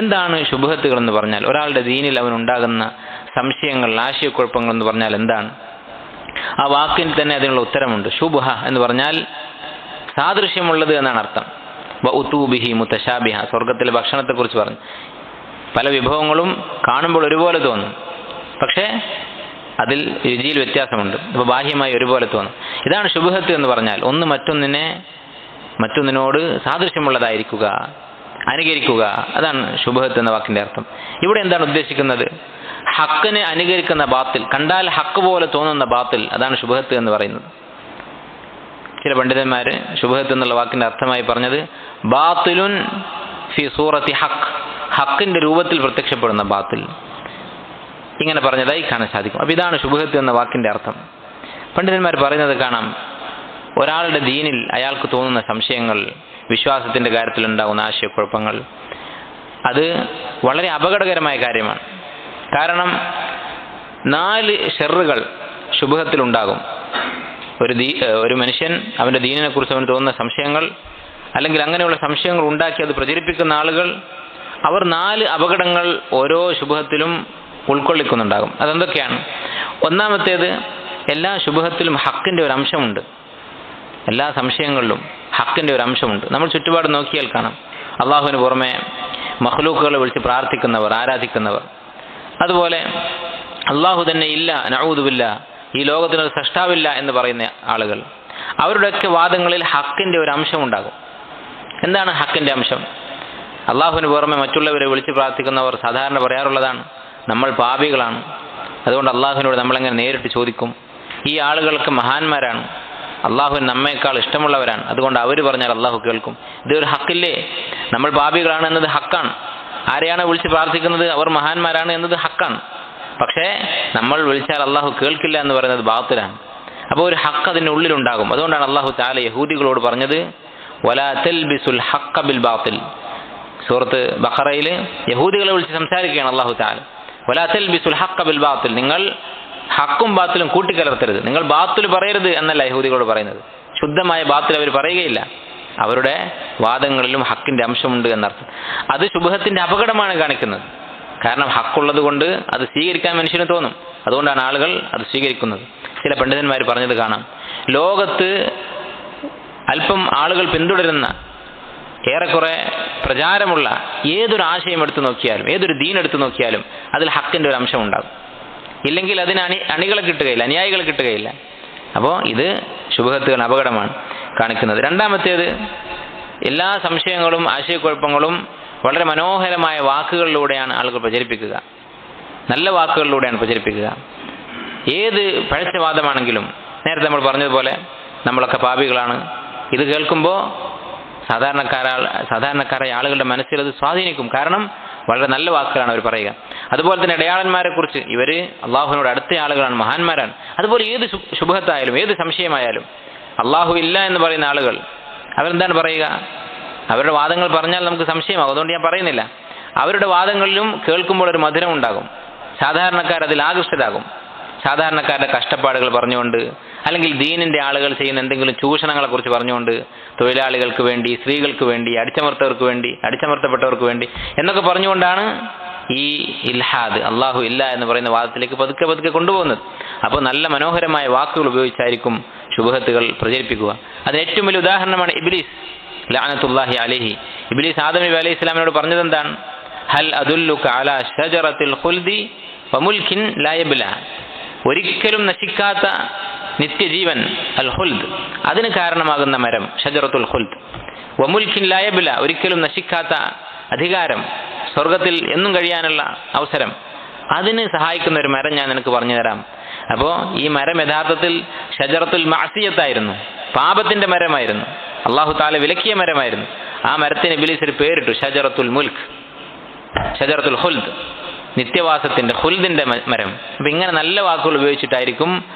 എന്താണ് ശുബ്ഹത്തുകൾ എന്ന് പറഞ്ഞാൽ? ഒരാളുടെ ദീനിൽ അവനുണ്ടാകുന്ന സംശയങ്ങൾ, ആശയക്കുഴപ്പങ്ങൾ എന്ന് പറഞ്ഞാൽ എന്താണ്? ആ വാക്കിന് തന്നെ അതിനുള്ള ഉത്തരമുണ്ട്. ശുബ്ഹ എന്ന് പറഞ്ഞാൽ സാദൃശ്യമുള്ളത് എന്നാണ് അർത്ഥം. വഉതൂബിഹി മുതശാബിഹ, സ്വർഗത്തിലെ ഭക്ഷണത്തെക്കുറിച്ച് പറഞ്ഞു. പല വിഭവങ്ങളും കാണുമ്പോൾ ഒരുപോലെ തോന്നും, പക്ഷേ അതിൽ രുചിയിൽ വ്യത്യാസമുണ്ട്. അപ്പോൾ ബാഹ്യമായി ഒരുപോലെ തോന്നും. ഇതാണ് ശുബ്ഹത്ത് എന്ന് പറഞ്ഞാൽ. ഒന്ന് മറ്റൊന്നിനോട് സാദൃശ്യമുള്ളതായിരിക്കുക, അനുകരിക്കുക. അതാണ് ശുബ്ഹത്ത് എന്ന വാക്കിൻ്റെ അർത്ഥം. ഇവിടെ എന്താണ് ഉദ്ദേശിക്കുന്നത്? ഹക്കിനെ അനുകരിക്കുന്ന ബാത്തിൽ, കണ്ടാൽ ഹക്ക് പോലെ തോന്നുന്ന ബാത്തിൽ, അതാണ് ശുബ്ഹത്ത് എന്ന് പറയുന്നത്. ചില പണ്ഡിതന്മാർ ശുബ്ഹത്ത് എന്നുള്ള വാക്കിൻ്റെ അർത്ഥമായി പറഞ്ഞത് ബാത്തിലുൻ ഫി സൂറത്തി ഹക്ക്, ഹക്കിൻ്റെ രൂപത്തിൽ പ്രത്യക്ഷപ്പെടുന്ന ബാത്തിൽ, ഇങ്ങനെ പറഞ്ഞതായി കാണാൻ സാധിക്കും. അപ്പോൾ ഇതാണ് ശുബ്ഹത്ത് എന്ന വാക്കിൻ്റെ അർത്ഥം. പണ്ഡിതന്മാർ പറയുന്നത് കാണാം, ഒരാളുടെ ദീനിൽ അയാൾക്ക് തോന്നുന്ന സംശയങ്ങൾ, വിശ്വാസത്തിൻ്റെ കാര്യത്തിലുണ്ടാകുന്ന ആശയക്കുഴപ്പങ്ങൾ, അത് വളരെ അപകടകരമായ കാര്യമാണ്. കാരണം 4 ഷെറുകൾ ശുബ്ഹത്തിലുണ്ടാകും. ഒരു മനുഷ്യൻ അവൻ്റെ ദീനിനെ കുറിച്ച് അവന് തോന്നുന്ന സംശയങ്ങൾ, അല്ലെങ്കിൽ അങ്ങനെയുള്ള സംശയങ്ങൾ ഉണ്ടാക്കി അത് പ്രചരിപ്പിക്കുന്ന ആളുകൾ, അവർ 4 അപകടങ്ങൾ ഓരോ ശുബ്ഹത്തിലും ഉൾക്കൊള്ളിക്കുന്നുണ്ടാകും. അതെന്തൊക്കെയാണ്? ഒന്നാമത്തേത്, എല്ലാ ശുബ്ഹത്തിലും ഹക്കിൻ്റെ ഒരു അംശമുണ്ട്. എല്ലാ സംശയങ്ങളിലും ഹക്കിൻ്റെ ഒരു അംശമുണ്ട്. നമ്മൾ ചുറ്റുപാട് നോക്കിയാൽ കാണാം, അള്ളാഹുവിന് പുറമെ മഖ്ലൂക്കുകളെ വിളിച്ച് പ്രാർത്ഥിക്കുന്നവർ, ആരാധിക്കുന്നവർ, അതുപോലെ അള്ളാഹു തന്നെ ഇല്ല, നഊദു ബില്ലാ, ഈ ലോകത്തിനൊരു സൃഷ്ടാവില്ല എന്ന് പറയുന്ന ആളുകൾ, അവരുടെയൊക്കെ വാദങ്ങളിൽ ഹക്കിൻ്റെ ഒരു അംശമുണ്ടാകും. എന്താണ് ഹക്കിൻ്റെ അംശം? അള്ളാഹുവിന് പുറമെ മറ്റുള്ളവരെ വിളിച്ച് പ്രാർത്ഥിക്കുന്നവർ സാധാരണ പറയാറുള്ളതാണ്, നമ്മൾ പാപികളാണ്, അതുകൊണ്ട് അള്ളാഹുവിനോട് നമ്മളെങ്ങനെ നേരിട്ട് ചോദിക്കും? ഈ ആളുകൾക്ക് മഹാന്മാരാണ്, അള്ളാഹുവിന് നമ്മേക്കാൾ ഇഷ്ടമുള്ളവരാണ്, അതുകൊണ്ട് അവർ പറഞ്ഞാൽ അള്ളാഹു കേൾക്കും. ഇതൊരു ഹക്കില്ലേ? നമ്മൾ പാപികളാണ് എന്നത് ഹക്കാണ്. ആരെയാണ് വിളിച്ച് പ്രാർത്ഥിക്കുന്നത്? അവർ മഹാന്മാരാണ് എന്നത് ഹക്കാണ്. പക്ഷേ നമ്മൾ വിളിച്ചാൽ അള്ളാഹു കേൾക്കില്ല എന്ന് പറയുന്നത് ബാത്തിലാണ്. അപ്പോൾ ഒരു ഹക്ക് അതിൻ്റെ ഉള്ളിലുണ്ടാകും. അതുകൊണ്ടാണ് അള്ളാഹു തആല യഹൂദികളോട് പറഞ്ഞത് വലാ തൽബിസുൽ ഹഖ്ക ബിൽ ബാത്തിൽ. സൂറത്ത് ബഖറയിൽ യഹൂദികളെ വിളിച്ച് സംസാരിക്കുകയാണ് അള്ളാഹു തആല. വലാ തൽബിസുൽ ഹഖ്ക ബിൽ ബാത്തിൽ, നിങ്ങൾ ഹക്കും ബാത്തിലും കൂട്ടിക്കലർത്തരുത്, നിങ്ങൾ ബാത്തിൽ പറയരുത് എന്നല്ല യഹൂദികളോട് പറയുന്നത്. ശുദ്ധമായ ബാത്തിൽ അവർ പറയുകയില്ല, അവരുടെ വാദങ്ങളിലും ഹക്കിൻ്റെ അംശമുണ്ട് എന്നർത്ഥം. അത് ശുബ്ഹത്തിൻ്റെ അപകടമാണ് കാണിക്കുന്നത്. കാരണം ഹക്കുള്ളത് കൊണ്ട് അത് സ്വീകരിക്കാൻ മനുഷ്യന് തോന്നും, അതുകൊണ്ടാണ് ആളുകൾ അത് സ്വീകരിക്കുന്നത്. ചില പണ്ഡിതന്മാർ പറഞ്ഞത് കാണാം, ലോകത്ത് അല്പം ആളുകൾ പിന്തുടരുന്ന, ഏറെക്കുറെ പ്രചാരമുള്ള ഏതൊരു ആശയം എടുത്തു നോക്കിയാലും, ഏതൊരു ദീൻ എടുത്തു നോക്കിയാലും അതിൽ ഹക്കിൻ്റെ ഒരു അംശം ഉണ്ടാകും. ഇല്ലെങ്കിൽ അതിന് അണികളെ കിട്ടുകയില്ല, അനുയായികളെ കിട്ടുകയില്ല. അപ്പോൾ ഇത് ശുബ്ഹത്തുകൾ അപകടമാണ് കാണിക്കുന്നത്. രണ്ടാമത്തേത്, എല്ലാ സംശയങ്ങളും ആശയക്കുഴപ്പങ്ങളും വളരെ മനോഹരമായ വാക്കുകളിലൂടെയാണ് ആളുകൾ പ്രചരിപ്പിക്കുക, നല്ല വാക്കുകളിലൂടെയാണ് പ്രചരിപ്പിക്കുക. ഏത് പഴച്ചവാദമാണെങ്കിലും, നേരത്തെ നമ്മൾ പറഞ്ഞതുപോലെ നമ്മളൊക്കെ പാപികളാണ്, ഇത് കേൾക്കുമ്പോൾ സാധാരണക്കാരായ ആളുകളുടെ മനസ്സിൽ അത് സ്വാധീനിക്കും. കാരണം വളരെ നല്ല വാക്കുകളാണ് അവർ പറയുക. അതുപോലെ തന്നെ അടയാളന്മാരെ കുറിച്ച്, ഇവർ അള്ളാഹുവിനോട് അടുത്ത ആളുകളാണ്, മഹാന്മാരാണ്. അതുപോലെ ഏത് ശുബ്ഹത്തായാലും ഏത് സംശയമായാലും, അള്ളാഹു ഇല്ല എന്ന് പറയുന്ന ആളുകൾ അവരെന്താണ് പറയുക? അവരുടെ വാദങ്ങൾ പറഞ്ഞാൽ നമുക്ക് സംശയമാകും, അതുകൊണ്ട് ഞാൻ പറയുന്നില്ല. അവരുടെ വാദങ്ങളിലും കേൾക്കുമ്പോൾ ഒരു മധുരം ഉണ്ടാകും. സാധാരണക്കാർ അതിൽ ആകൃഷ്ടരാകും. സാധാരണക്കാരുടെ കഷ്ടപ്പാടുകൾ പറഞ്ഞുകൊണ്ട്, അല്ലെങ്കിൽ ദീനിൻ്റെ ആളുകൾ ചെയ്യുന്ന എന്തെങ്കിലും ചൂഷണങ്ങളെക്കുറിച്ച് പറഞ്ഞുകൊണ്ട്, തൊഴിലാളികൾക്ക് വേണ്ടി, സ്ത്രീകൾക്ക് വേണ്ടി, അടിച്ചമർത്തപ്പെട്ടവർക്ക് വേണ്ടി എന്നൊക്കെ പറഞ്ഞുകൊണ്ടാണ് ഈ ഇൽഹാദ്, അള്ളാഹു ഇല്ല എന്ന് പറയുന്ന വാദത്തിലേക്ക് പതുക്കെ കൊണ്ടുപോകുന്നത്. അപ്പോൾ നല്ല മനോഹരമായ വാക്കുകൾ ഉപയോഗിച്ചായിരിക്കും ശുബ്ഹത്തുകൾ പ്രചരിപ്പിക്കുക. അതിന് ഏറ്റവും വലിയ ഉദാഹരണമാണ് ഇബ്ലീസ് ലഅനത്തുല്ലാഹി അലൈഹി. ഇബ്ലീസ് ആദം നബി അലൈഹി ഇസ്ലാമിനോട് പറഞ്ഞത് എന്താണ്? ഹൽ അദുല്ലുക അലാ ഷജറത്തിൽ ഖുൽദി വമുൽകിൻ ലാ യബ്ലാ, ഒരിക്കലും നശിക്കാത്ത നിത്യജീവൻ, അൽ ഖുൽദ്, അതിന് കാരണമാകുന്ന മരം ഷജറത്തുൽ ഖുൽദ്. വമുൽകിൻ ലാ യബ്ലാ, ഒരിക്കലും നശിക്കാത്ത അധികാരം, സ്വർഗത്തിൽ എന്നും കഴിയാനുള്ള അവസരം, അതിന് സഹായിക്കുന്ന ഒരു മരം ഞാൻ നിനക്ക് പറഞ്ഞു തരാം. അപ്പോൾ ഈ മരം യഥാർത്ഥത്തിൽ ഷജറത്തുൽ മഅസിയത്തായിരുന്നു, പാപത്തിന്റെ മരമായിരുന്നു, അള്ളാഹു തആല വിലക്കിയ മരമായിരുന്നു. ആ മരത്തിന് ഇബ്ലീസ് ഒരു പേരിട്ടു, ഷജറത്തുൽ മുൽക്ക്, ഷജറത്തുൽ ഖുൽദ്, നിത്യവാസത്തിന്റെ, ഖുൽദിന്റെ മരം. അപ്പം ഇങ്ങനെ നല്ല വാക്കുകൾ ഉപയോഗിച്ചിട്ടായിരിക്കും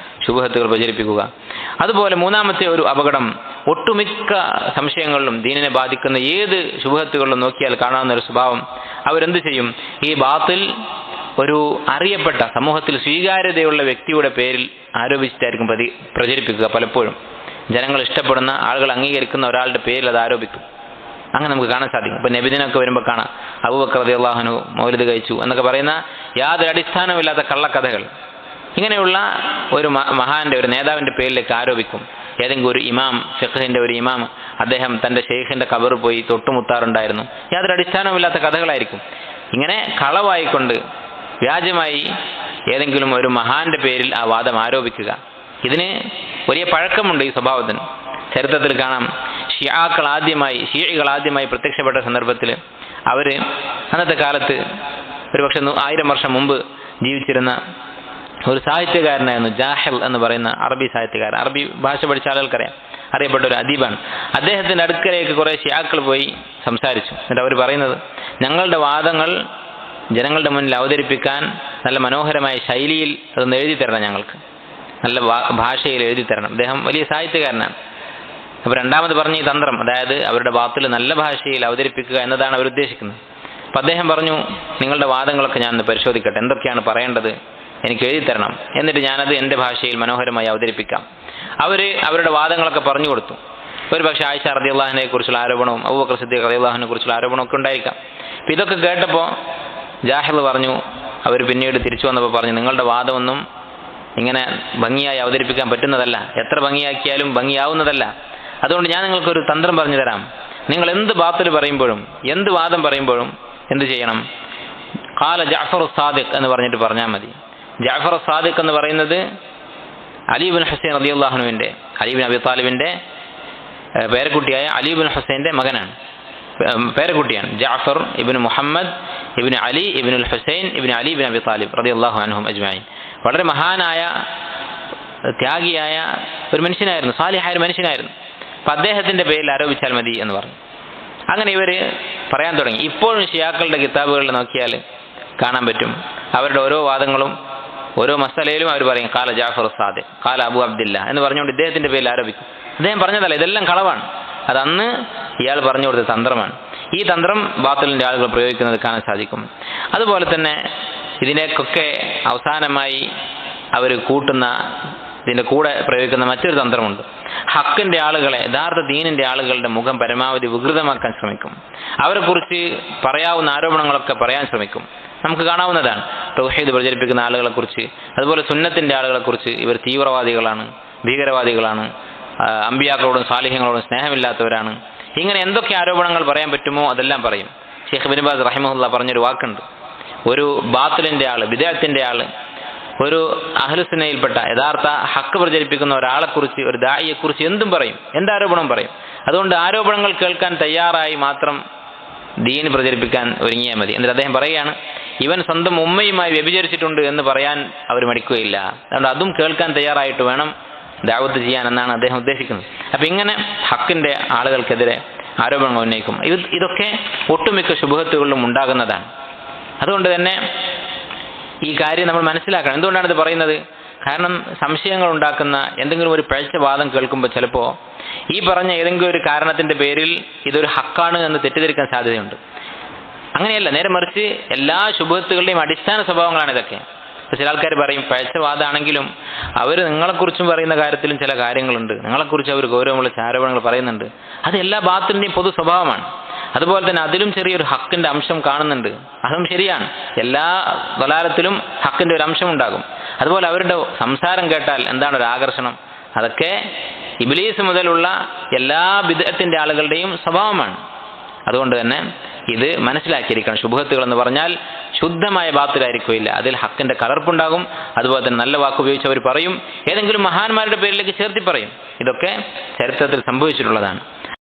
ശുബ്ഹത്തുകൾ പ്രചരിപ്പിക്കുക. അതുപോലെ മൂന്നാമത്തെ ഒരു അപകടം, ഒട്ടുമിക്ക സംശയങ്ങളിലും ദീനിനെ ബാധിക്കുന്ന ഏത് ശുബ്ഹത്തുകളിലും നോക്കിയാൽ കാണാവുന്ന ഒരു സ്വഭാവം, അവരെന്ത് ചെയ്യും? ഈ ബാത്തിൽ ഒരു അറിയപ്പെട്ട, സമൂഹത്തിൽ സ്വീകാര്യതയുള്ള വ്യക്തിയുടെ പേരിൽ ആരോപിച്ചിട്ടായിരിക്കും പ്രചരിപ്പിക്കുക. പലപ്പോഴും ജനങ്ങൾ ഇഷ്ടപ്പെടുന്ന, ആളുകൾ അംഗീകരിക്കുന്ന ഒരാളുടെ പേരിൽ അത് ആരോപിക്കും. അങ്ങനെ നമുക്ക് കാണാൻ സാധിക്കും. ഇപ്പം നബിദിനൊക്കെ വരുമ്പോൾ കാണാം അബൂബക്കർ റളിയല്ലാഹു അൻഹു മൗലിദ് കഴിച്ചു എന്നൊക്കെ പറയുന്ന യാതൊരു അടിസ്ഥാനമില്ലാത്ത കള്ളക്കഥകൾ. ഇങ്ങനെയുള്ള ഒരു മഹാന്റെ ഒരു നേതാവിൻ്റെ പേരിലേക്ക് ആരോപിക്കും. ഏതെങ്കിലും ഒരു ഇമാം, ഫിഖ്ഹിന്റെ ഒരു ഇമാം, അദ്ദേഹം തൻ്റെ ഷെയ്ഖിന്റെ ഖബർ പോയി തൊട്ടുമുത്താറുണ്ടായിരുന്നു. യാതൊരു അടിസ്ഥാനമില്ലാത്ത കഥകളായിരിക്കും. ഇങ്ങനെ കളവായിക്കൊണ്ട് വ്യാജമായി ഏതെങ്കിലും ഒരു മഹാന്റെ പേരിൽ ആ വാദം ആരോപിക്കുക. ഇതിന് വലിയ പഴക്കമുണ്ട് ഈ സ്വഭാവത്തിന്. ചരിത്രത്തിൽ കാണാം, ഷിയാക്കൾ ആദ്യമായി പ്രത്യക്ഷപ്പെട്ട സന്ദർഭത്തിൽ അവർ അന്നത്തെ കാലത്ത് ഒരുപക്ഷെ 1000 വർഷം മുമ്പ് ജീവിച്ചിരുന്ന ഒരു സാഹിത്യകാരനായിരുന്നു ജാഹിൽ എന്ന് പറയുന്ന അറബി സാഹിത്യകാരൻ. അറബി ഭാഷ പഠിച്ച ആളുകൾക്കറിയാം, അറിയപ്പെട്ട ഒരു അദീബാണ്. അദ്ദേഹത്തിൻ്റെ അടുക്കലേക്ക് കുറേ ഷിയാക്കൾ പോയി സംസാരിച്ചു. എന്നിട്ട് അവർ പറയുന്നത്, ഞങ്ങളുടെ വാദങ്ങൾ ജനങ്ങളുടെ മുന്നിൽ അവതരിപ്പിക്കാൻ നല്ല മനോഹരമായ ശൈലിയിൽ അതൊന്ന് എഴുതി തരണം, ഞങ്ങൾക്ക് നല്ല ഭാഷയിൽ എഴുതി തരണം. അദ്ദേഹം വലിയ സാഹിത്യകാരനാണ്. അപ്പോൾ രണ്ടാമത് പറഞ്ഞ ഈ തന്ത്രം, അതായത് അവരുടെ ബാത്തിൽ നല്ല ഭാഷയിൽ അവതരിപ്പിക്കുക എന്നതാണ് അവർ ഉദ്ദേശിക്കുന്നത്. അപ്പം അദ്ദേഹം പറഞ്ഞു, നിങ്ങളുടെ വാദങ്ങളൊക്കെ ഞാനൊന്ന് പരിശോധിക്കട്ടെ, എന്തൊക്കെയാണ് പറയേണ്ടത് എനിക്ക് എഴുതി തരണം, എന്നിട്ട് ഞാനത് എൻ്റെ ഭാഷയിൽ മനോഹരമായി അവതരിപ്പിക്കാം. അവരുടെ വാദങ്ങളൊക്കെ പറഞ്ഞു കൊടുത്തു. ഒരു പക്ഷേ ആയിഷ റളിയല്ലാഹു അൻഹയെ കുറിച്ചുള്ള ആരോപണവും അബൂബക്കർ സിദ്ദീഖ് റളിയല്ലാഹു അൻഹയെ കുറിച്ചുള്ള ആരോപണമൊക്കെ ഉണ്ടായിരിക്കാം. അപ്പം ഇതൊക്കെ കേട്ടപ്പോൾ ജാഹിൽ പറഞ്ഞു, അവർ പിന്നീട് തിരിച്ചു വന്നപ്പോൾ പറഞ്ഞു, നിങ്ങളുടെ വാദമൊന്നും ഇങ്ങനെ ഭംഗിയായി അവതരിപ്പിക്കാൻ പറ്റുന്നതല്ല, എത്ര ഭംഗിയാക്കിയാലും ഭംഗിയാവുന്നതല്ല. അതുകൊണ്ട് ഞാൻ നിങ്ങൾക്കൊരു തന്ത്രം പറഞ്ഞു തരാം. നിങ്ങൾ എന്ത് ബാത്തിൽ പറയുമ്പോഴും എന്ത് വാദം പറയുമ്പോഴും എന്ത് ചെയ്യണം? ഖാല ജഅഫർ സാദിഖ് എന്ന് പറഞ്ഞിട്ട് പറഞ്ഞാൽ മതി. ജഅഫർ സാദിഖ് എന്ന് പറയുന്നത് അലി ഇബ്നു ഹുസൈൻ റളിയല്ലാഹു അൻഹുവിൻ്റെ, അലി ഇബ്നു അബി താലിബിൻ്റെ പേരക്കുട്ടിയായ അലി ഇബ്നു ഹുസൈൻ്റെ മകനാണ്, പേരക്കുട്ടിയാണ്. ജഅഫർ ഇബ്നു മുഹമ്മദ് ഇബ്നു അലി ഇബ്നുൽ ഹുസൈൻ ഇബ്നു അലി ഇബ്നു അബി താലിബ് റളിയല്ലാഹു അൻഹും അജ്മഈൻ. വളരെ മഹാനായ ത്യാഗിയായ ഒരു മനുഷ്യനായിരുന്നു, സാലിഹായ ഒരു മനുഷ്യനായിരുന്നു. അപ്പം അദ്ദേഹത്തിൻ്റെ പേരിൽ ആരോപിച്ചാൽ മതി എന്ന് പറഞ്ഞു. അങ്ങനെ ഇവർ പറയാൻ തുടങ്ങി. ഇപ്പോഴും ഷിയാക്കളുടെ കിതാബുകളിൽ നോക്കിയാൽ കാണാൻ പറ്റും, അവരുടെ ഓരോ വാദങ്ങളും ഓരോ മസലയിലും അവർ പറയും ഖാല ജഅഫർ സാദിഖ്, ഖാല അബു അബ്ദില്ല എന്ന് പറഞ്ഞുകൊണ്ട് ഇദ്ദേഹത്തിൻ്റെ പേരിൽ ആരോപിക്കും. അദ്ദേഹം പറഞ്ഞതല്ല, ഇതെല്ലാം കളവാണ്. അത് അന്ന് ഇയാൾ പറഞ്ഞു കൊടുത്ത തന്ത്രമാണ്. ഈ തന്ത്രം ബാത്തിലിൻ്റെ ആളുകൾ പ്രയോഗിക്കുന്നത് കാണാൻ സാധിക്കും. അതുപോലെ തന്നെ ഇതിനേക്കൊക്കെ അവസാനമായി അവർ ഇതിൻ്റെ കൂടെ പ്രയോഗിക്കുന്ന മറ്റൊരു തന്ത്രമുണ്ട്. ഹക്കിൻ്റെ ആളുകളെ, യഥാർത്ഥ ദീനിൻ്റെ ആളുകളുടെ മുഖം പരമാവധി വികൃതമാക്കാൻ ശ്രമിക്കും. അവരെക്കുറിച്ച് പറയാവുന്ന ആരോപണങ്ങളൊക്കെ പറയാൻ ശ്രമിക്കും. നമുക്ക് കാണാവുന്നതാണ് തൗഹീദ് പ്രചരിപ്പിക്കുന്ന ആളുകളെക്കുറിച്ച്, അതുപോലെ സുന്നത്തിൻ്റെ ആളുകളെക്കുറിച്ച് ഇവർ തീവ്രവാദികളാണ്, ഭീകരവാദികളാണ്, അമ്പിയാക്കളോടും സാലിഹ്യങ്ങളോടും സ്നേഹമില്ലാത്തവരാണ്. ഇങ്ങനെ എന്തൊക്കെ ആരോപണങ്ങൾ പറയാൻ പറ്റുമോ അതെല്ലാം പറയും. ഷെയ്ഖ് ഇബ്നു ബാസ് റഹിമഹുല്ലാ പറഞ്ഞൊരു വാക്കുണ്ട്, ഒരു ബാത്തിലിൻ്റെ ആൾ, ബിദ്അത്തിൻ്റെ ആൾ, ഒരു അഹ്ലുസുന്നയിൽപ്പെട്ട യഥാർത്ഥ ഹക്ക് പ്രചരിപ്പിക്കുന്ന ഒരാളെക്കുറിച്ച്, ഒരു ദാഇയെക്കുറിച്ച് എന്തും പറയും, എന്താരോപണം പറയും. അതുകൊണ്ട് ആരോപണങ്ങൾ കേൾക്കാൻ തയ്യാറായി മാത്രം ദീൻ പ്രചരിപ്പിക്കാൻ ഒരുങ്ങിയാൽ മതി. എന്നിട്ട് അദ്ദേഹം പറയുകയാണ്, ഇവൻ സ്വന്തം ഉമ്മയുമായി വ്യഭിചരിച്ചിട്ടുണ്ട് എന്ന് പറയാൻ അവർ മടിക്കുകയില്ല. അതുകൊണ്ട് അതും കേൾക്കാൻ തയ്യാറായിട്ട് വേണം ദഅവത്ത് ചെയ്യാൻ എന്നാണ് അദ്ദേഹം ഉദ്ദേശിക്കുന്നത്. അപ്പം ഇങ്ങനെ ഹക്കിൻ്റെ ആളുകൾക്കെതിരെ ആരോപണങ്ങൾ ഉന്നയിക്കും. ഇതൊക്കെ ഒട്ടുമിക്ക ശുബഹത്തുകളിലും ഉണ്ടാകുന്നതാണ്. അതുകൊണ്ട് തന്നെ ഈ കാര്യം നമ്മൾ മനസ്സിലാക്കണം. എന്തുകൊണ്ടാണ് ഇത് പറയുന്നത്? കാരണം സംശയങ്ങൾ ഉണ്ടാക്കുന്ന എന്തെങ്കിലും ഒരു പഴച്ച വാദം കേൾക്കുമ്പോൾ ചിലപ്പോൾ ഈ പറഞ്ഞ ഏതെങ്കിലും ഒരു കാരണത്തിൻ്റെ പേരിൽ ഇതൊരു ഹക്കാണ് എന്ന് തെറ്റിദ്ധരിക്കാൻ സാധ്യതയുണ്ട്. അങ്ങനെയല്ല, നേരെ മറിച്ച് എല്ലാ ശുബഹത്തുകളുടെയും അടിസ്ഥാന സ്വഭാവങ്ങളാണ് ഇതൊക്കെ. ഇപ്പോൾ ചില ആൾക്കാർ പറയും പഴച്ച വാദമാണെങ്കിലും അവർ നിങ്ങളെക്കുറിച്ചും പറയുന്ന കാര്യത്തിലും ചില കാര്യങ്ങളുണ്ട്, നിങ്ങളെക്കുറിച്ച് അവർ ഗൗരവമുള്ള ആരോപണങ്ങൾ പറയുന്നുണ്ട്. അത് എല്ലാ ബാത്തിൻ്റെയും പൊതു സ്വഭാവമാണ്. അതുപോലെ തന്നെ അതിലും ചെറിയൊരു ഹക്കിൻ്റെ അംശം കാണുന്നുണ്ട്, അതും ശരിയാണ്. എല്ലാ ദലാലത്തിലും ഹക്കിൻ്റെ ഒരു അംശം ഉണ്ടാകും. അതുപോലെ അവരുടെ സംസാരം കേട്ടാൽ എന്താണ് ഒരു ആകർഷണം, അതൊക്കെ ഇബ്ലീസ് മുതലുള്ള എല്ലാ ബിദ്അത്തിൻ്റെ ആളുകളുടെയും സ്വഭാവമാണ്. അതുകൊണ്ട് തന്നെ ഇത് മനസ്സിലാക്കിയിരിക്കണം. ശുബഹത്തുകൾ എന്ന് പറഞ്ഞാൽ ശുദ്ധമായ ബാത്തിലായിരിക്കില്ല, അതിൽ ഹക്കിൻ്റെ കലർപ്പുണ്ടാകും. അതുപോലെ തന്നെ നല്ല വാക്ക് ഉപയോഗിച്ച് അവർ പറയും, ഏതെങ്കിലും മഹാന്മാരുടെ പേരിലേക്ക് ചേർത്തി പറയും. ഇതൊക്കെ ചരിത്രത്തിൽ സംഭവിച്ചിട്ടുള്ളതാണ്.